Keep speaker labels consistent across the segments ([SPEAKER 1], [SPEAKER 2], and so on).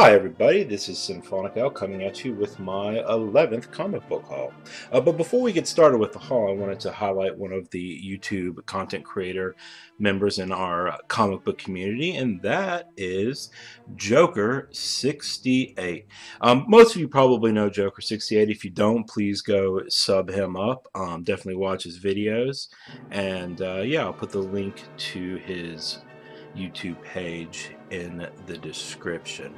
[SPEAKER 1] Hi everybody, this is Symphonic Al coming at you with my 11th comic book haul. But before we get started with the haul, I wanted to highlight one of the YouTube content creator members in our comic book community, and that is Joker68. Most of you probably know Joker68. If you don't, please go sub him up. Definitely watch his videos, and yeah, I'll put the link to his YouTube page in the description.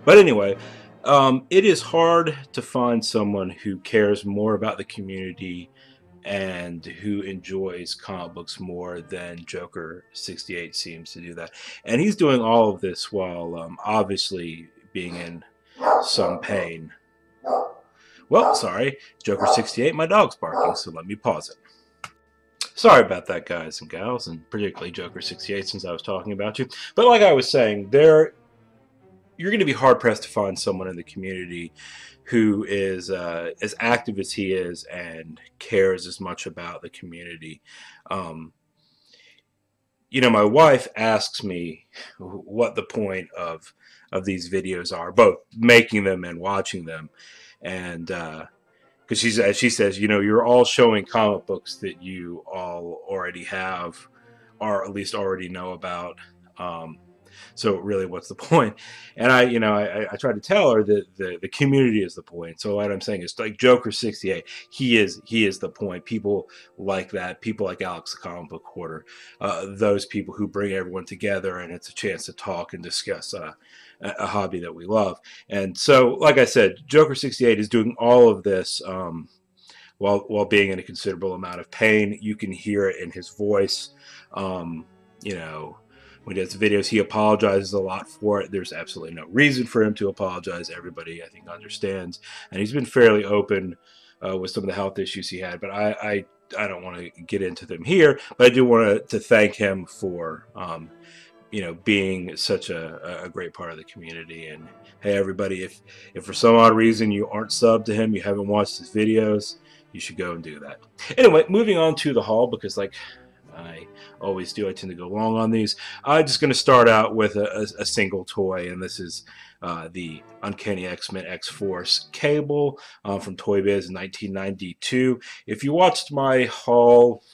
[SPEAKER 1] But anyway, it is hard to find someone who cares more about the community and who enjoys comic books more than Joker68 seems to do that. And he's doing all of this while obviously being in some pain. Well, sorry, Joker68, my dog's barking, so let me pause it. Sorry about that, guys and gals, and particularly Joker68 since I was talking about you. But like I was saying, you're going to be hard-pressed to find someone in the community who is as active as he is and cares as much about the community. My wife asks me what the point of these videos are, both making them and watching them. And because she says, you're all showing comic books that you all already have, or at least already know about. So really, what's the point? And I try to tell her that the community is the point. So what I'm saying is, like Joker68, he is the point. People like that, people like Alex the Comic Book Hoarder, those people who bring everyone together, and it's a chance to talk and discuss a hobby that we love. And so, like I said, Joker68 is doing all of this while being in a considerable amount of pain. You can hear it in his voice. When he does videos, he apologizes a lot for it. There's absolutely no reason for him to apologize. Everybody, I think, understands. And he's been fairly open with some of the health issues he had. But I don't want to get into them here. But I do want to thank him for being such a great part of the community. And hey, everybody, if for some odd reason you aren't subbed to him, you haven't watched his videos, you should go and do that. Anyway, moving on to the haul, because like I always do, I tend to go long on these. I'm just going to start out with a single toy, and this is the Uncanny X-Men X-Force Cable from Toy Biz in 1992. If you watched my haul,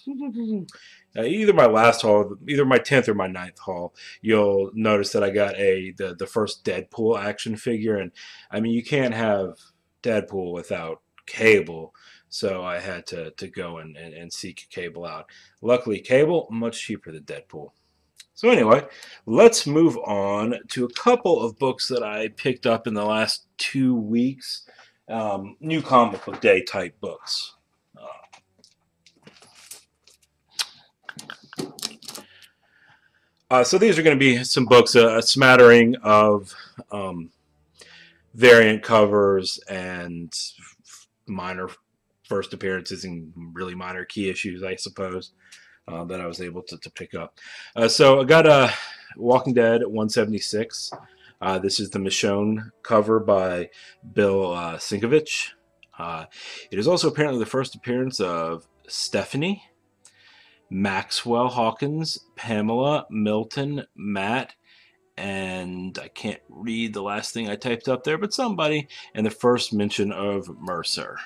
[SPEAKER 1] either my last haul, either my 10th or my 9th haul, you'll notice that I got the first Deadpool action figure, and I mean, you can't have Deadpool without Cable. So I had to go and seek Cable out. Luckily, Cable, much cheaper than Deadpool. So anyway, let's move on to a couple of books that I picked up in the last 2 weeks. New Comic Book Day type books. So these are going to be some books, a smattering of variant covers and minor first appearances and really minor key issues, I suppose, that I was able to pick up. So I got Walking Dead 176. This is the Michonne cover by Bill Sienkiewicz. It is also apparently the first appearance of Stephanie, Maxwell Hawkins, Pamela, Milton, Matt, and I can't read the last thing I typed up there, but somebody, and the first mention of Mercer.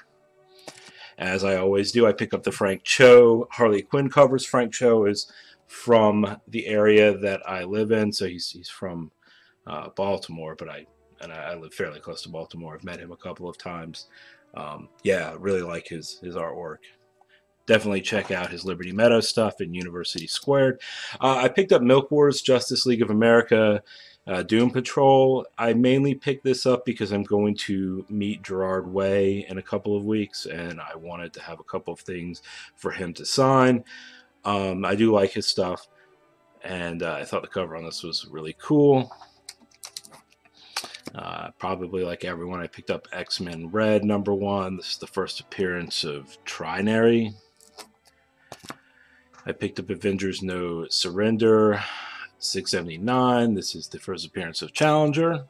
[SPEAKER 1] As I always do, I pick up the Frank Cho Harley Quinn covers. Frank Cho is from the area that I live in, so he's from Baltimore, but I live fairly close to Baltimore. I've met him a couple of times. Yeah, really like his artwork. Definitely check out his Liberty Meadows stuff in University Squared. I picked up Milk Wars Justice League of America Doom Patrol. I mainly picked this up because I'm going to meet Gerard Way in a couple of weeks, and I wanted to have a couple of things for him to sign. I do like his stuff, and I thought the cover on this was really cool. Probably like everyone, I picked up X-Men Red #1. This is the first appearance of Trinary. I picked up Avengers No Surrender 679. This is the first appearance of Challenger.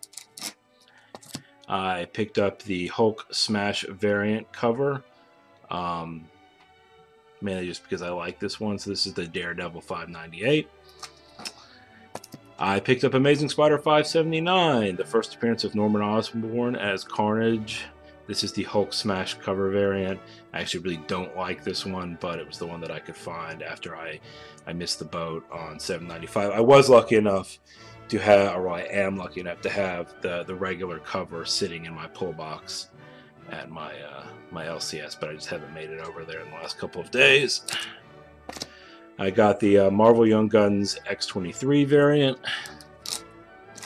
[SPEAKER 1] I picked up the Hulk Smash variant cover, mainly just because I like this one. So this is the Daredevil 598. I picked up Amazing Spider 579, the first appearance of Norman Osborn as Carnage. This is the Hulk Smash cover variant. I actually really don't like this one, but it was the one that I could find after I missed the boat on 795. I was lucky enough to have, or I am lucky enough to have the regular cover sitting in my pull box at my my LCS, but I just haven't made it over there in the last couple of days. I got the Marvel Young Guns X-23 variant.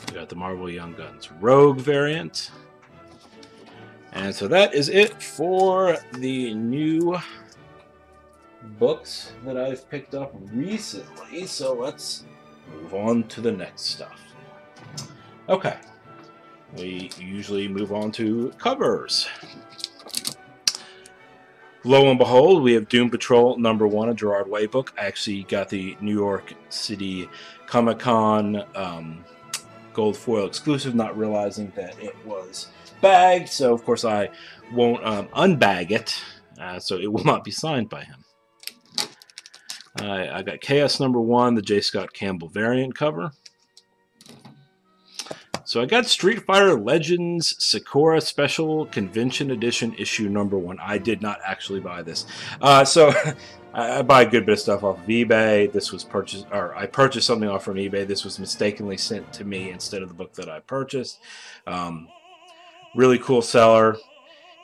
[SPEAKER 1] I got the Marvel Young Guns Rogue variant. And so that is it for the new books that I've picked up recently. So let's move on to the next stuff. Okay. We usually move on to covers. Lo and behold, we have Doom Patrol #1, a Gerard Way book. I actually got the New York City Comic-Con gold foil exclusive, not realizing that it was bagged. So, of course, I won't unbag it, so it will not be signed by him. I got Chaos #1, the J. Scott Campbell variant cover. So I got Street Fighter Legends Sakura Special Convention Edition issue #1. I did not actually buy this. So I buy a good bit of stuff off of eBay. This was purchased, or I purchased something off from eBay. This was mistakenly sent to me instead of the book that I purchased. Really cool seller.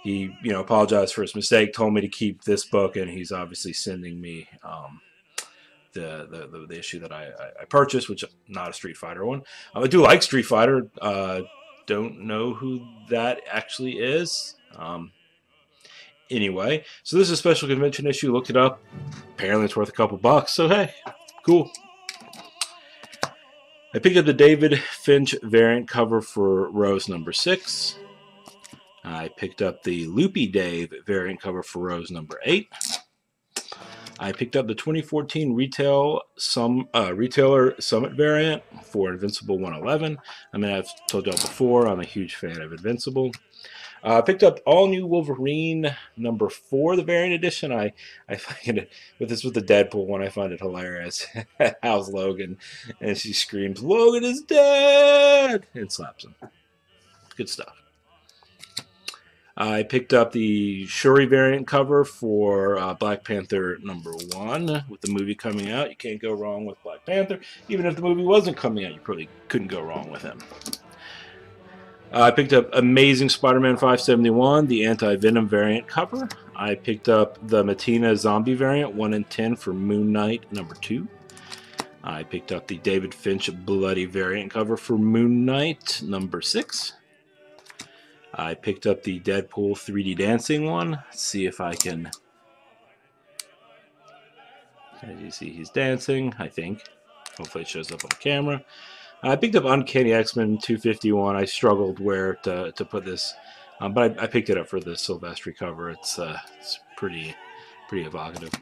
[SPEAKER 1] He, apologized for his mistake, told me to keep this book, and he's obviously sending me the issue that I purchased, which is not a Street Fighter one. I do like Street Fighter. Don't know who that actually is. Anyway, so this is a special convention issue. Looked it up. Apparently it's worth a couple bucks. So hey, cool. I picked up the David Finch variant cover for Rose #6. I picked up the Loopy Dave variant cover for Rose #8. I picked up the 2014 Retailer Summit variant for Invincible 111. I mean, I've told y'all before, I'm a huge fan of Invincible. I picked up All New Wolverine #4, the variant edition. I find it, with the Deadpool one, I find it hilarious. How's Logan? And she screams, "Logan is dead!" and slaps him. Good stuff. I picked up the Shuri variant cover for Black Panther #1. With the movie coming out, you can't go wrong with Black Panther. Even if the movie wasn't coming out, you probably couldn't go wrong with him. I picked up Amazing Spider-Man 571, the Anti-Venom variant cover. I picked up the Matina Zombie variant 1 in 10 for Moon Knight #2. I picked up the David Finch Bloody variant cover for Moon Knight #6. I picked up the Deadpool 3D dancing one. Let's see if I can... As you see, he's dancing, I think. Hopefully it shows up on camera. I picked up Uncanny X-Men 251. I struggled where to put this, but I picked it up for the Silvestri cover. It's pretty evocative.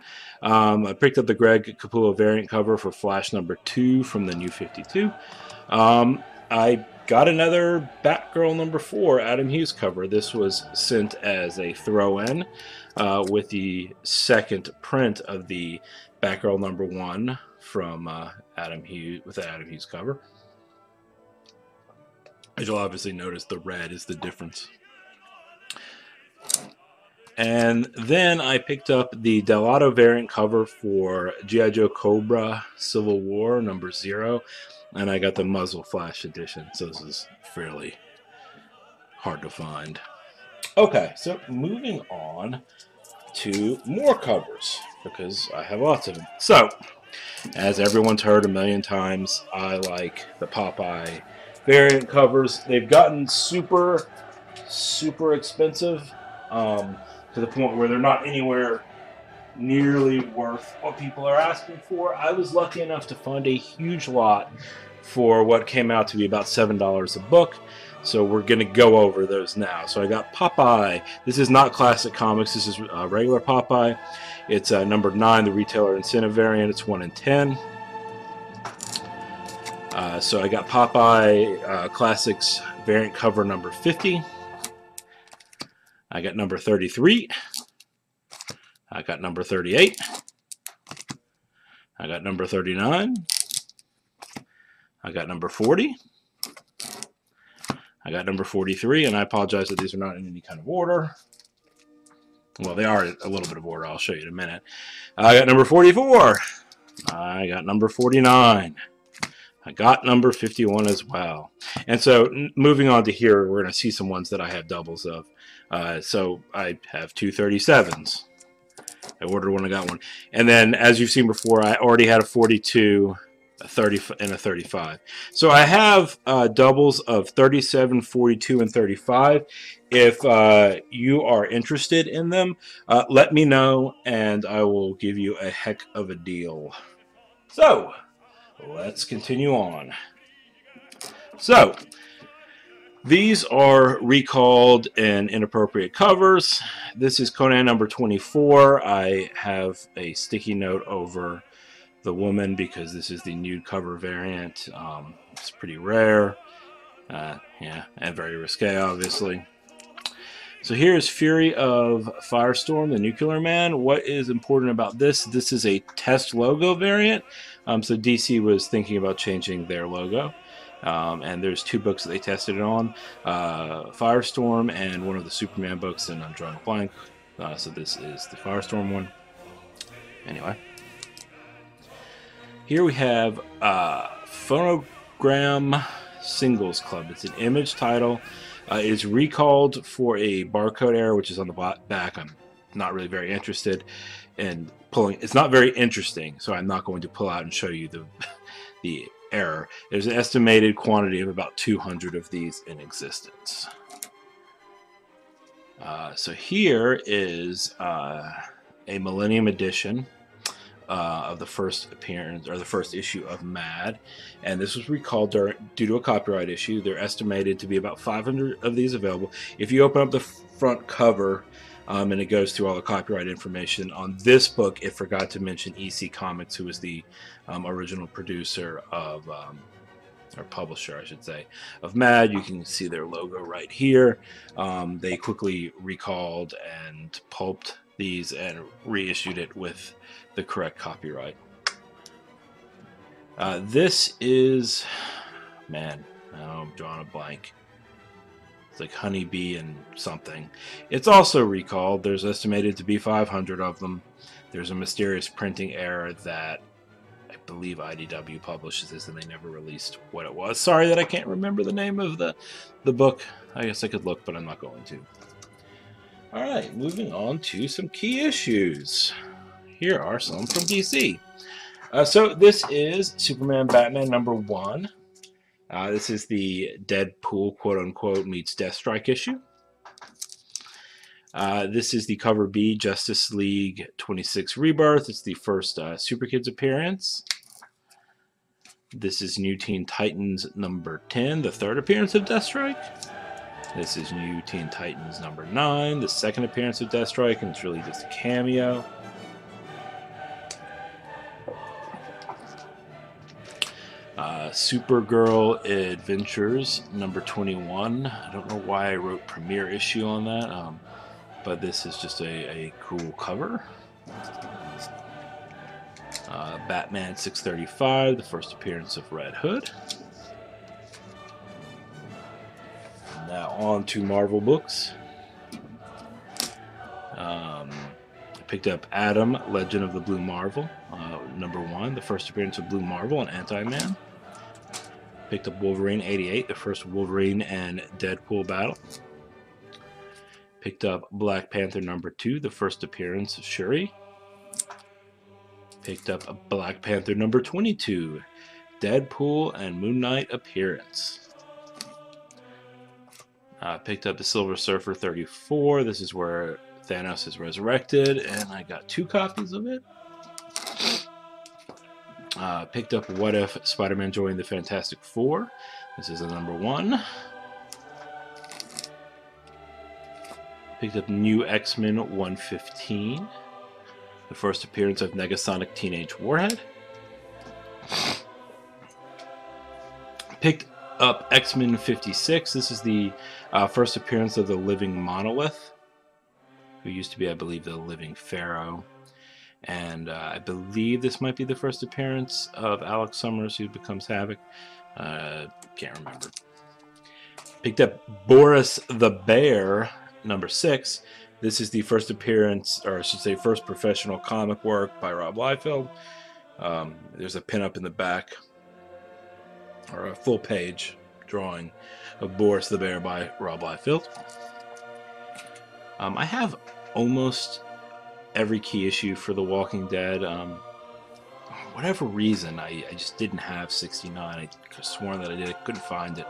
[SPEAKER 1] I picked up the Greg Capullo variant cover for Flash #2 from the New 52. I got another Batgirl #4 Adam Hughes cover. This was sent as a throw-in with the second print of the Batgirl #1 from Adam Hughes, with the Adam Hughes cover. As you'll obviously notice, the red is the difference. And then I picked up the Delato variant cover for G.I. Joe Cobra Civil War #0. And I got the Muzzle Flash edition, so this is fairly hard to find. Okay, so moving on to more covers, because I have lots of them. So, as everyone's heard a million times, I like the Popeye variant covers. They've gotten super expensive, to the point where they're not anywhere nearly worth what people are asking for. I was lucky enough to find a huge lot for what came out to be about $7 a book. So we're going to go over those now. So I got Popeye. This is not Classic Comics. This is regular Popeye. It's #9, the Retailer Incentive variant. It's 1 in 10. So I got Popeye Classics variant cover #50. I got #33. I got #38. I got #39. I got number 40. I got number 43, and I apologize that these are not in any kind of order. Well, they are a little bit of order. I'll show you in a minute. I got number 44. I got number 49. I got number 51 as well. And so moving on to here, we're going to see some ones that I have doubles of. So I have two 37s. I ordered one, I got one. And then, as you've seen before, I already had a 42, a 30, and a 35. So I have doubles of 37, 42, and 35. If you are interested in them, let me know, and I will give you a heck of a deal. So, let's continue on. So, these are recalled and inappropriate covers. This is Conan number 24. I have a sticky note over the woman because this is the nude cover variant. It's pretty rare. Yeah, and very risque, obviously. So here's Fury of Firestorm, the Nuclear Man. What is important about this? This is a test logo variant. So DC was thinking about changing their logo. And there's two books that they tested it on. Firestorm and one of the Superman books, and I'm drawing a blank. So this is the Firestorm one. Anyway. Here we have Phonogram Singles Club. It's an image title. It is recalled for a barcode error, which is on the back. I'm not really very interested in pulling. It's not very interesting, so I'm not going to pull out and show you the error. There's an estimated quantity of about 200 of these in existence. So here is a Millennium Edition of the first appearance, or the first issue of Mad, and this was recalled due to a copyright issue. They're estimated to be about 500 of these available. If you open up the front cover, and it goes through all the copyright information on this book, it forgot to mention EC Comics, who was the original producer of, or publisher, I should say, of Mad. You can see their logo right here. They quickly recalled and pulped these and reissued it with the correct copyright. This is, man, I'm drawing a blank. It's like Honeybee and something. It's also recalled. There's estimated to be 500 of them. There's a mysterious printing error that I believe IDW publishes this, and they never released what it was. Sorry that I can't remember the name of the book. I guess I could look, but I'm not going to. Alright, moving on to some key issues. Here are some from DC. So this is Superman Batman number 1. This is the Deadpool, quote-unquote, meets Deathstrike issue. This is the cover B, Justice League 26 Rebirth. It's the first Super Kids appearance. This is New Teen Titans number 10, the third appearance of Deathstrike. This is New Teen Titans number 9, the second appearance of Deathstrike, and it's really just a cameo. Supergirl Adventures number 21. I don't know why I wrote premiere issue on that, but this is just a cool cover. Batman 635, the first appearance of Red Hood. Now on to Marvel books. I picked up Adam, Legend of the Blue Marvel, number 1, the first appearance of Blue Marvel and Anti-Man. Picked up Wolverine 88, the first Wolverine and Deadpool battle. Picked up Black Panther number 2, the first appearance of Shuri. Picked up Black Panther number 22, Deadpool and Moon Knight appearance. Picked up the Silver Surfer 34. This is where Thanos is resurrected, and I got 2 copies of it. Picked up What If Spider-Man Joined the Fantastic Four. This is a number 1. Picked up New X-Men 115. The first appearance of Negasonic Teenage Warhead. Picked up X-Men 56. This is the first appearance of the Living Monolith, who used to be, I believe, the Living Pharaoh. And I believe this might be the first appearance of Alex Summers, who becomes Havoc. Can't remember. Picked up Boris the Bear, number 6. This is the first appearance, or I should say first professional comic work by Rob Liefeld. There's a pin-up in the back, or a full page drawing of Boris the Bear by Rob Liefeld. I have almost every key issue for The Walking Dead. Whatever reason, I just didn't have 69. I could have sworn that I did. I couldn't find it,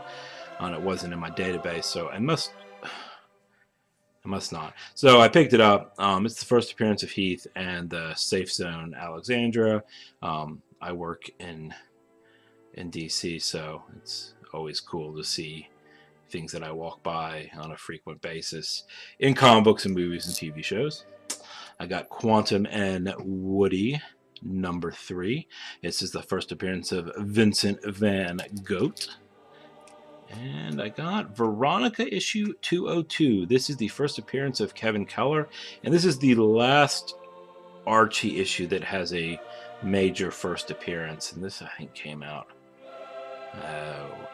[SPEAKER 1] and it wasn't in my database, so I must not. So I picked it up. It's the first appearance of Heath and the Safe Zone Alexandra. I work in DC, so it's always cool to see things that I walk by on a frequent basis in comic books and movies and TV shows. I got Quantum and Woody, number 3. This is the first appearance of Vincent Van Gogh. And I got Veronica issue 202. This is the first appearance of Kevin Keller, and this is the last Archie issue that has a major first appearance. And this, I think, came out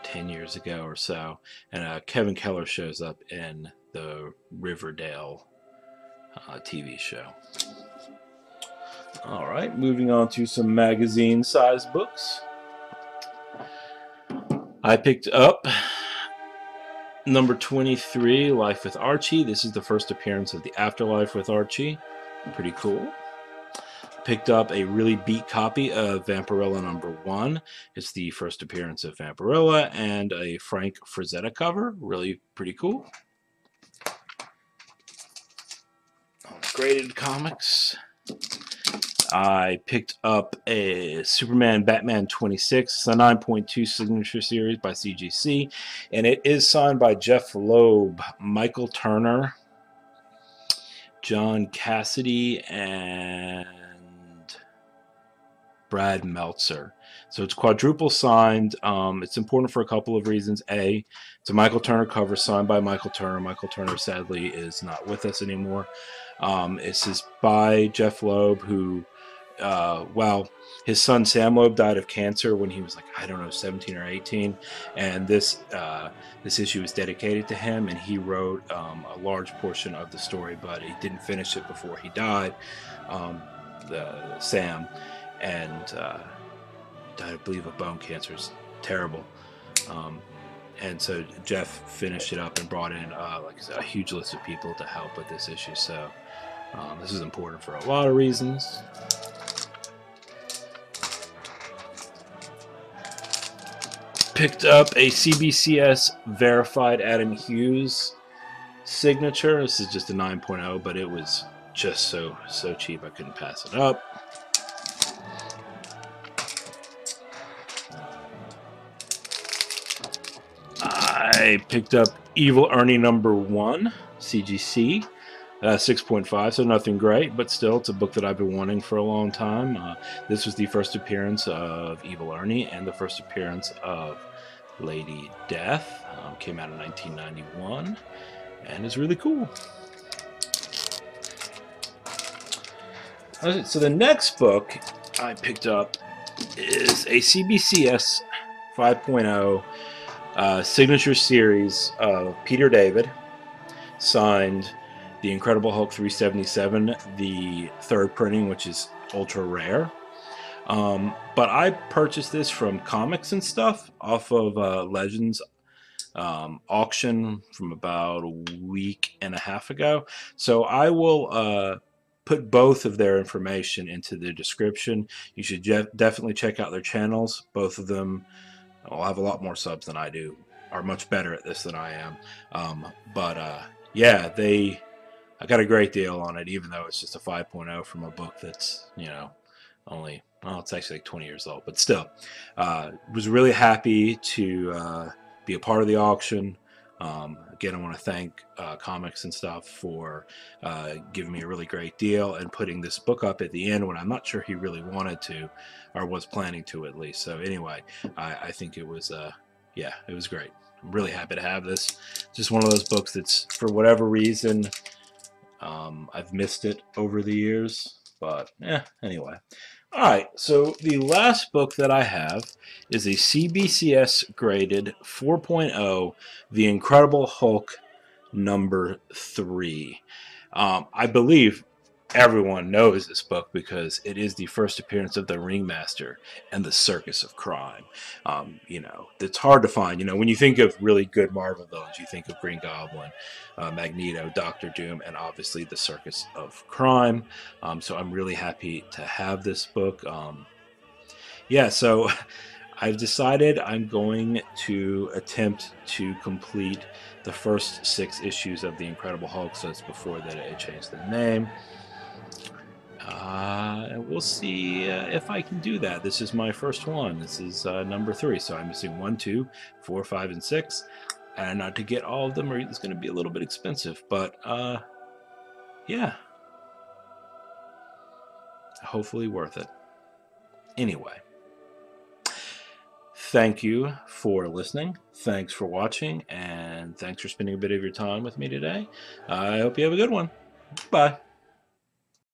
[SPEAKER 1] 10 years ago or so. And Kevin Keller shows up in the Riverdale TV show. All right, moving on to some magazine-sized books. I picked up number 23, Life with Archie. This is the first appearance of the Afterlife with Archie. Pretty cool. Picked up a really beat copy of Vampirella number 1. It's the first appearance of Vampirella, and a Frank Frazetta cover. Really pretty cool. Graded comics. I picked up a Superman Batman 26. It's a 9.2 signature series by CGC, and it is signed by Jeff Loeb, Michael Turner, John Cassidy, and Brad Meltzer. So it's quadruple signed. It's important for a couple of reasons. A, it's a Michael Turner cover signed by Michael Turner. Michael Turner sadly is not with us anymore. This is by Jeff Loeb, who well, his son Sam Loeb died of cancer when he was like, I don't know, 17 or 18, and this issue is dedicated to him, and he wrote a large portion of the story, but he didn't finish it before he died, Sam, and died, I believe, of bone cancer. It's terrible. And so Jeff finished it up and brought in like a huge list of people to help with this issue. So this is important for a lot of reasons. Picked up a CBCS verified Adam Hughes signature. This is just a 9.0, but it was just so cheap I couldn't pass it up. I picked up Evil Ernie number 1, CGC, 6.5, so nothing great, but still, it's a book that I've been wanting for a long time. This was the first appearance of Evil Ernie and the first appearance of Lady Death. Came out in 1991, and is really cool. So the next book I picked up is a CBCS 5.0 signature series of Peter David, signed The Incredible Hulk 377, the third printing, which is ultra rare. But I purchased this from Comics and Stuff off of Legends auction from about a week and a half ago. So I will put both of their information into the description. You should definitely check out their channels. Both of them will have a lot more subs than I do, are much better at this than I am. Yeah, I got a great deal on it, even though it's just a 5.0 from a book that's, you know, only, well, it's actually like 20 years old, but still, was really happy to be a part of the auction. Again, I want to thank Comics and Stuff for giving me a really great deal and putting this book up at the end when I'm not sure he really wanted to, or was planning to at least. So anyway, I think it was, yeah, it was great. I'm really happy to have this. Just one of those books that's, for whatever reason, I've missed it over the years. But yeah, anyway, All right, so the last book that I have is a CBCS graded 4.0, The Incredible Hulk #3. I believe everyone knows this book because it is the first appearance of the Ringmaster and the Circus of Crime. It's hard to find. When you think of really good Marvel villains, you think of Green Goblin, Magneto, Doctor Doom, and obviously the Circus of Crime. So I'm really happy to have this book. So I've decided I'm going to attempt to complete the first 6 issues of The Incredible Hulk, so it's before that it changed the name. We'll see if I can do that. This is my first one. This is number 3, so I'm missing 1, 2, 4, 5, and 6. And to get all of them, it's going to be a little bit expensive, but yeah, hopefully worth it. Anyway. Thank you for listening. Thanks for watching, and thanks for spending a bit of your time with me today. I hope you have a good one. Bye.